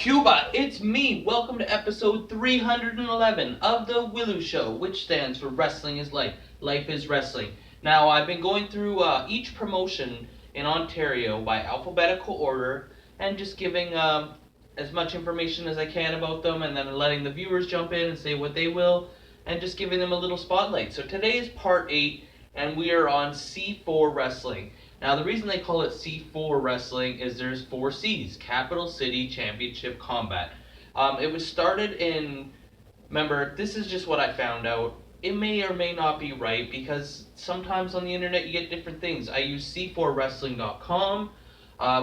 Cuba, it's me. Welcome to episode 311 of the Willu Show, which stands for Wrestling is Life. Life is Wrestling. Now, I've been going through each promotion in Ontario by alphabetical order and just giving as much information as I can about them and then letting the viewers jump in and say what they will and just giving them a little spotlight. So today is part 8 and we are on C4 Wrestling. Now, the reason they call it C4 Wrestling is there's 4 C's, Capital City Championship Combat. It was started in, remember, this is just what I found out. It may or may not be right because sometimes on the internet you get different things. I use c4wrestling.com,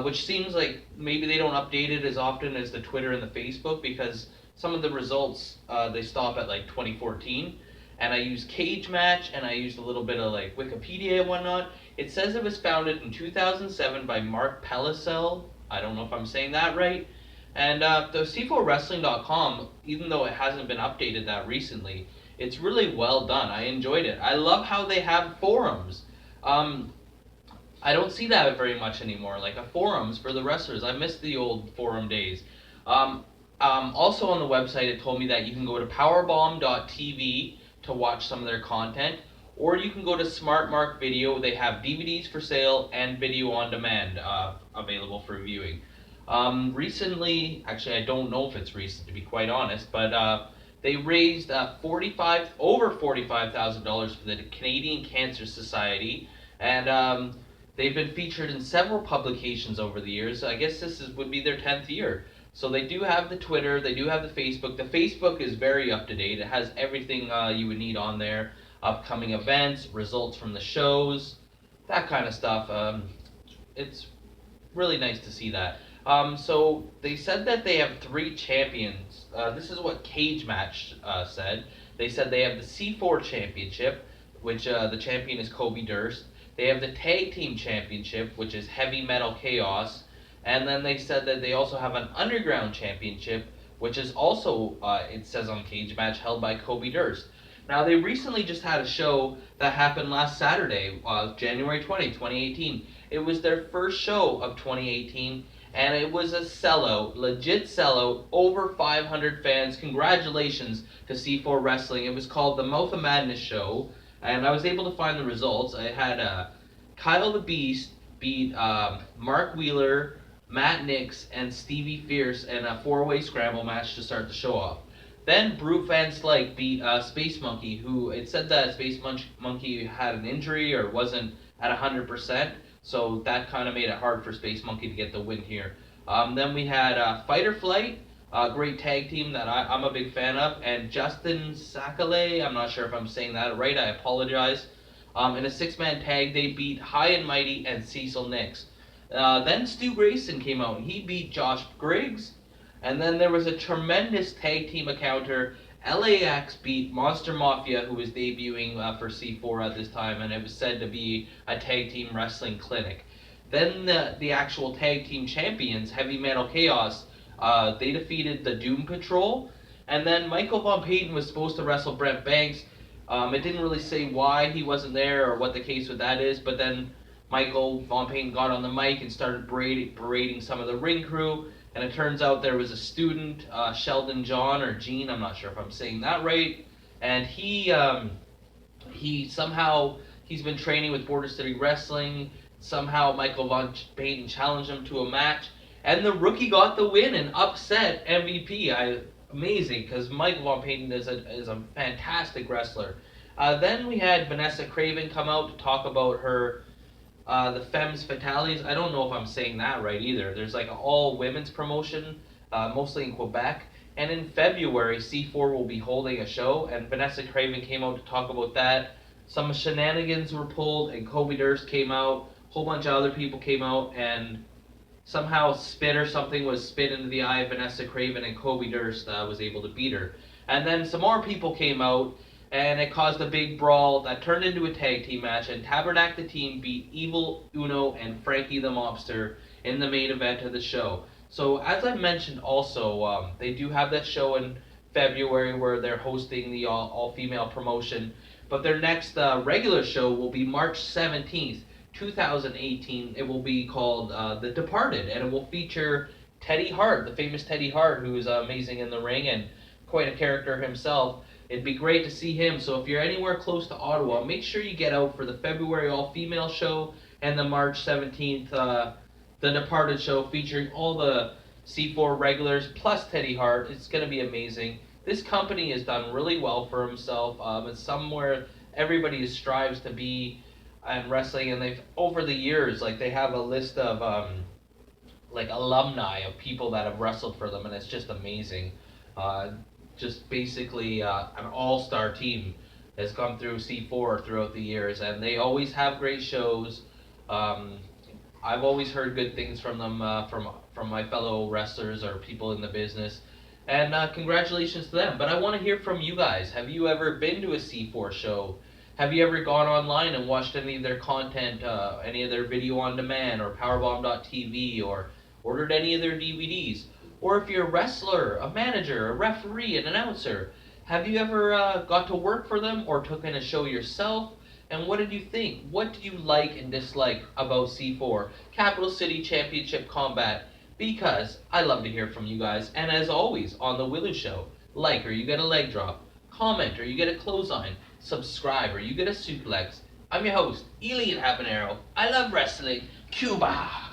which seems like maybe they don't update it as often as the Twitter and the Facebook because some of the results, they stop at like 2014. And I use Cage Match, and I used a little bit of like Wikipedia and whatnot. It says it was founded in 2007 by Mark Pellicel. I don't know if I'm saying that right. And the C4Wrestling.com, even though it hasn't been updated that recently, it's really well done. I enjoyed it. I love how they have forums. I don't see that very much anymore, like a forums for the wrestlers. I miss the old forum days. Also on the website, it told me that you can go to powerbomb.tv to watch some of their content, or you can go to Smart Mark Video. They have DVDs for sale and video on demand available for viewing. Recently, actually I don't know if it's recent to be quite honest, but they raised over $45,000 for the Canadian Cancer Society, and they've been featured in several publications over the years. I guess would be their 10th year. So they do have the Twitter, they do have the Facebook. The Facebook is very up to date. It has everything you would need on there. Upcoming events, results from the shows, that kind of stuff. It's really nice to see that. So they said that they have 3 champions. This is what Cage Match said. They said they have the C4 Championship, which the champion is Kobe Durst. They have the Tag Team Championship, which is Heavy Metal Chaos. And then they said that they also have an Underground Championship, which is also, it says on Cage Match, held by Kobe Durst. Now, they recently just had a show that happened last Saturday, January 20, 2018. It was their first show of 2018, and it was a sellout, legit sellout, over 500 fans. Congratulations to C4 Wrestling. It was called the Mouth of Madness Show, and I was able to find the results. I had Kyle the Beast beat Mark Wheeler, Matt Nix, and Stevie Fierce in a 4-way scramble match to start the show off. Then Brute Van Slyke beat Space Monkey, who it said that Space Monkey had an injury or wasn't at 100%, so that kind of made it hard for Space Monkey to get the win here. Then we had Fight or Flight, a great tag team that I'm a big fan of, and Justin Sakale, I'm not sure if I'm saying that right, I apologize. In a 6-man tag, they beat High and Mighty and Cecil Nix. Then Stu Grayson came out and he beat Josh Griggs. And then there was a tremendous tag team encounter. LAX beat Monster Mafia, who was debuting for C4 at this time, and it was said to be a tag team wrestling clinic. Then the actual tag team champions, Heavy Metal Chaos, they defeated the Doom Patrol. And then Michael Von Payton was supposed to wrestle Brent Banks. It didn't really say why he wasn't there or what the case with that is, but then Michael Von Payton got on the mic and started berating some of the ring crew, and it turns out there was a student, Sheldon John or Gene, I'm not sure if I'm saying that right, and he somehow, he's been training with Border City Wrestling. Somehow Michael Von Payton challenged him to a match, and the rookie got the win and upset MVP. Amazing, because Michael Von Payton is a fantastic wrestler. Then we had Vanessa Craven come out to talk about her the Femmes Fatales. I don't know if I'm saying that right either. There's like an all-women's promotion, mostly in Quebec. And in February, C4 will be holding a show, and Vanessa Craven came out to talk about that. Some shenanigans were pulled, and Kobe Durst came out. A whole bunch of other people came out, and somehow spit or something was spit into the eye of Vanessa Craven, and Kobe Durst was able to beat her. And then some more people came out, and it caused a big brawl that turned into a tag team match, and Tabernac the Team beat Evil Uno and Frankie the Mobster in the main event of the show. So as I mentioned also, they do have that show in February where they're hosting the all-female promotion, but their next regular show will be March 17th, 2018. It will be called The Departed, and it will feature Teddy Hart, the famous Teddy Hart, who is amazing in the ring and quite a character himself. It'd be great to see him. So if you're anywhere close to Ottawa, make sure you get out for the February all-female show and the March 17th The Departed show featuring all the C4 regulars plus Teddy Hart. It's going to be amazing. This company has done really well for himself. It's somewhere everybody strives to be in wrestling, and they've over the years, like they have a list of like alumni of people that have wrestled for them, and it's just amazing. Uh, just basically an all-star team has come through C4 throughout the years, and they always have great shows. Um, I've always heard good things from them, from my fellow wrestlers or people in the business, and congratulations to them. But I want to hear from you guys. Have you ever been to a C4 show? Have you ever gone online and watched any of their content, any of their video on demand, or Powerbomb.tv, or ordered any of their DVDs? Or if you're a wrestler, a manager, a referee, an announcer, have you ever got to work for them or took in a show yourself? And what did you think? What did you like and dislike about C4 Capital City Championship Combat? Because I love to hear from you guys. And as always, on the Willow Show, like or you get a leg drop, comment or you get a clothesline, subscribe or you get a suplex. I'm your host, Elian Habanero. I love wrestling. Cuba!